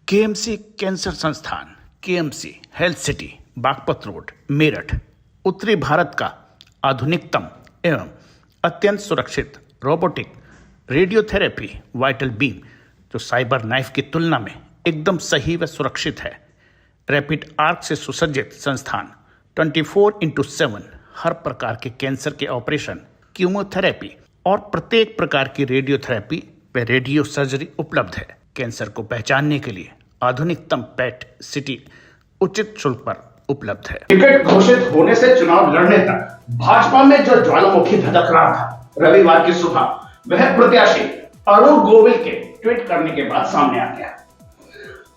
KMC cancer संस्थान, KMC health city, Baghpat road, Meerut उत्तरी भारत का आधुनिकतम एवं अत्यंत सुरक्षित रोबोटिक रेडियोथेरेपी वाइटल बीम जो साइबर नाइफ की तुलना में एकदम सही व सुरक्षित है। रैपिड आर्क से सुसज्जित संस्थान 24x7 हर प्रकार के कैंसर के ऑपरेशन, कीमोथेरेपी और प्रत्येक प्रकार की रेडियोथेरेपी व रेडियो सर्जरी उपलब्ध है। कैंसर को पहचानने के लिए आधुनिकतम पेट सिटी उचित शुल्क पर उपलब्ध है। टिकट घोषित होने से चुनाव लड़ने तक भाजपा में जो ज्वालामुखी धधक रहा था, रविवार की सुबह वह प्रत्याशी अरुण गोविल के ट्वीट करने के बाद सामने आ गया।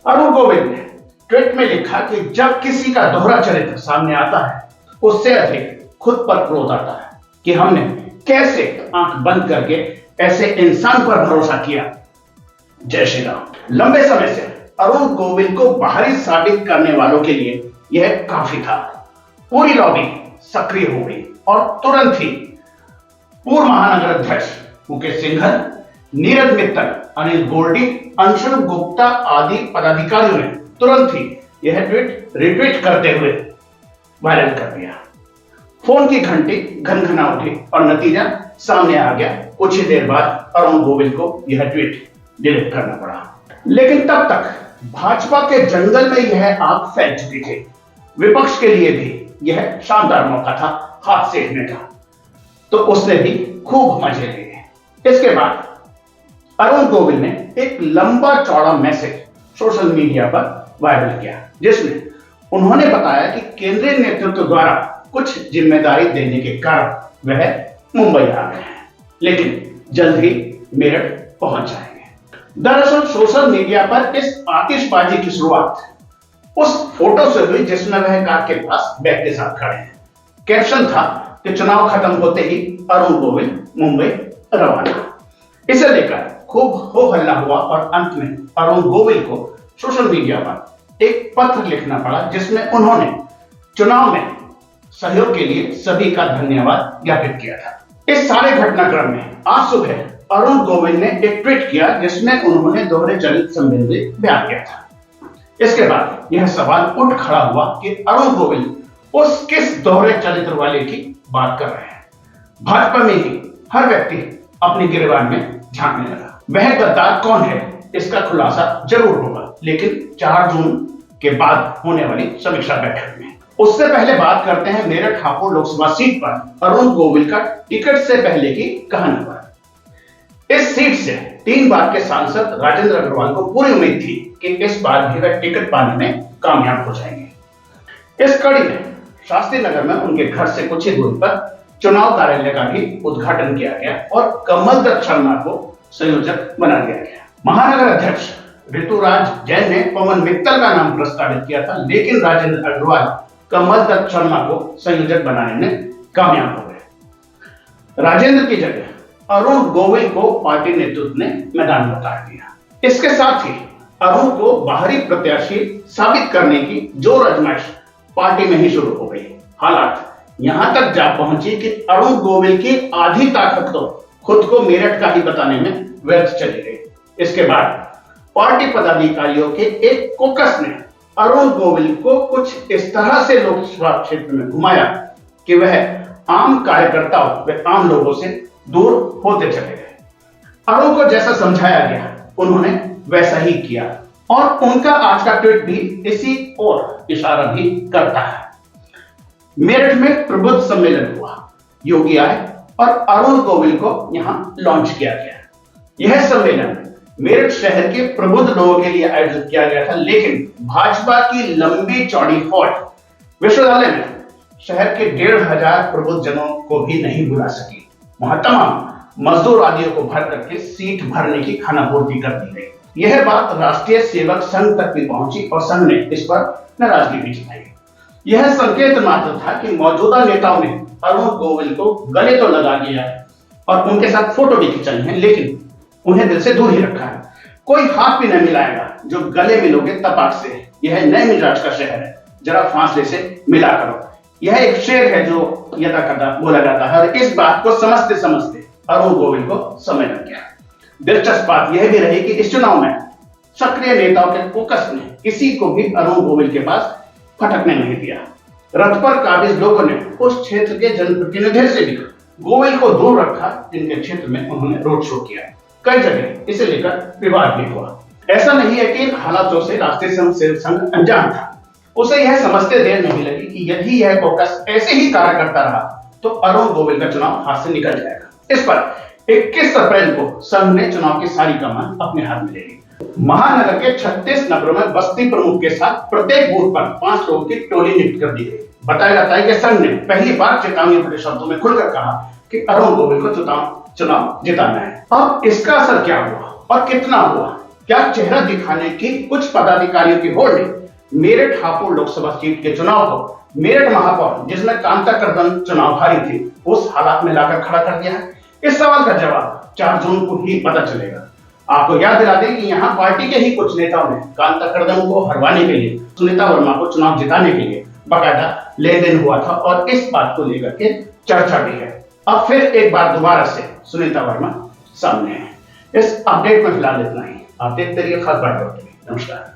अरुण गोविल ने ट्वीट में लिखा कि जब किसी का दोहरा चरित्र सामने आता है, उससे अधिक खुद पर क्रोध आता है कि हमने कैसे आंख बंद करके ऐसे इंसान पर भरोसा किया। जय श्री राम। लंबे समय से अरुण गोविल को बाहरी साबित करने वालों के लिए यह काफी था। पूरी लॉबी सक्रिय हो गई और तुरंत ही पूर्व महानगर अध्यक्ष मुकेश सिंघल, नीरज मित्तल, अनिल गोल्डी, अंशुल गुप्ता आदि पदाधिकारियों ने तुरंत ही यह ट्वीट रिट्वीट करते हुए वायरल कर दिया। फोन की घंटी घनघना उठी और नतीजा सामने आ गया। कुछ ही देर बाद अरुण गोविल को यह ट्वीट डिलीट करना पड़ा। लेकिन तब तक भाजपा के जंगल में यह आग फैल चुकी थी। विपक्ष के लिए भी यह शानदार मौका था हाथ सेकने का, तो उसने भी खूब मजे लिए। इसके बाद अरुण गोविल ने एक लंबा चौड़ा मैसेज सोशल मीडिया पर वायरल किया, जिसमें उन्होंने बताया कि केंद्रीय नेतृत्व द्वारा कुछ जिम्मेदारी देने के कारण वह मुंबई आ गए हैं, लेकिन जल्द ही मेरठ पहुंच जाएंगे। दरअसल सोशल मीडिया पर इस आतिशबाजी की शुरुआत उस फोटो से हुई जिसमें वह कार के पास बैग के साथ खड़े हैं। कैप्शन था कि चुनाव खत्म होते ही अरुण गोविल मुंबई रवाना। इसे लेकर खूब हो हल्ला हुआ और अंत में अरुण गोविल को सोशल मीडिया पर एक पत्र लिखना पड़ा, जिसमें उन्होंने चुनाव में सहयोग के लिए सभी का धन्यवाद ज्ञापित किया था। इस सारे घटनाक्रम में आज सुबह अरुण गोविल ने एक ट्वीट किया, जिसमें उन्होंने दोहरे चरित्र संबंधी बयान किया था। इसके बाद यह सवाल उठ खड़ा हुआ कि अरुण गोविल उस किस दोहरे चरित्र वाले की बात कर रहे हैं। भाजपा में ही हर व्यक्ति अपनी गिरबान में झांकने लगा। वह गद्दार कौन है, इसका खुलासा जरूर होगा, लेकिन 4 जून के बाद होने वाली समीक्षा बैठक में। उससे पहले बात करते हैं मेरठ हापुड़ लोकसभा सीट पर अरुण गोविल का टिकट से पहले की कहानी पर। इस सीट से 3 बार के सांसद राजेंद्र अग्रवाल को पूरी उम्मीद थी कि इस बार भी वह टिकट पाने में कामयाब हो जाएंगे। इस कड़ी में शास्त्री नगर में उनके घर से कुछ ही दूरी पर चुनाव कार्यालय का भी उद्घाटन किया गया और कमल दत्त शर्मा को संयोजक बना दिया गया। महानगर अध्यक्ष ऋतुराज जैन ने पवन मित्तल का नाम प्रस्तावित किया था, लेकिन राजेंद्र अग्रवाल कमल दत्त शर्मा को संयोजक बनाने में कामयाब हो गए। राजेंद्र की जगह अरुण गोविल को पार्टी नेतृत्व ने मैदान में उतार दिया। इसके साथ ही अरुण को बाहरी प्रत्याशी साबित करने की जोर आजमाइश पार्टी में ही शुरू हो गई। हालात यहां तक जा पहुंची कि अरुण गोविल की आधी ताकत तो खुद को मेरठ का ही बताने में व्यर्थ चली गई। इसके बाद पार्टी पदाधिकारियों के एक कोकस ने अरुण गोविल को कुछ इस तरह से लोकसभा क्षेत्र में घुमाया कि वह आम कार्यकर्ताओं व आम लोगों से दूर होते चले गए। अरुण को जैसा समझाया गया उन्होंने वैसा ही किया और उनका आज का ट्वीट भी इसी ओर इशारा भी करता है। मेरठ में प्रबुद्ध सम्मेलन हुआ, योगी आए और अरुण गोविल को यहां लॉन्च किया गया। यह सम्मेलन मेरठ शहर के प्रबुद्ध लोगों के लिए आयोजित किया गया था, लेकिन भाजपा की लंबी चौड़ी फौज विश्वविद्यालय में शहर के 1500 प्रबुद्ध जनों को भी नहीं बुला सकी। वहां तमाम मजदूर आदियों को भर करके सीट भरने की खानापूर्ति कर दी गई। यह बात राष्ट्रीय सेवक संघ तक भी पहुंची और संघ ने इस पर नाराजगी भी जताई। यह संकेत मात्र था कि मौजूदा नेताओं ने अरुण गोविल को गले तो लगा दिया है और उनके साथ फोटो भी खिंचाई है, लेकिन उन्हें दिल से दूर ही रखा है। कोई हाथ भी नहीं मिलाएगा, जो गले मिलोगे तपाक से। यह नए मिजाज का शहर है, जरा फांसले से मिला करो। यह एक शेर है जो यदा कदा बोला जाता है और इस बात को समझते समझते अरुण गोविल को समय लग गया। दिलचस्प बात यह भी रही कि इस चुनाव में सक्रिय नेताओं के फोकस ने किसी को भी अरुण गोविल के पास फटकने नहीं दिया। रथ पर काबिज लोगों ने उस क्षेत्र के जनप्रतिनिधि से भी गोविल को दूर रखा, जिनके क्षेत्र में उन्होंने रोड शो किया। कई जगह इसे लेकर विवाद भी हुआ। ऐसा नहीं है कि इन हालातों से राष्ट्रीय स्वयंसेवक संघ अनजान था। उसे यह समझते देर नहीं लगी कि यदि यह फोकस ऐसे ही कार्य करता रहा तो अरुण गोविल का चुनाव हाथ से निकल जाएगा। इस पर 21 अप्रैल को संघ ने चुनाव की सारी कमान अपने हाथ में ले ली। महानगर के 36 नगरों में बस्ती प्रमुख के साथ प्रत्येक बूथ पर 5 लोगों की टोली नियुक्त कर दी गई। बताया जाता है कि संघ ने पहली बार चेतावनी भरे शब्दों में खुलकर कहा कि अरुण गोविल को चुनाव जिताना है। अब इसका असर क्या हुआ और कितना हुआ? क्या चेहरा दिखाने की कुछ पदाधिकारियों की होड़ ने मेरठ हापुड़ लोकसभा सीट के चुनाव को मेरठ महापौर, जिसमें कांता कर्दम चुनाव हारी थी, उस हालात में लाकर खड़ा कर दिया है? इस सवाल का जवाब 4 जून को ही पता चलेगा। आपको याद दिला दें कि यहाँ पार्टी के ही कुछ नेताओं ने कांता कर्दम को हरवाने के लिए, सुनीता वर्मा को चुनाव जिताने के लिए बाकायदा लेन देन हुआ था और इस बात को लेकर के चर्चा भी है। अब फिर एक बार दोबारा से सुनीता वर्मा सामने है। इस अपडेट में फिलहाल इतना ही। आप देखते रहिए खास बात। नमस्कार।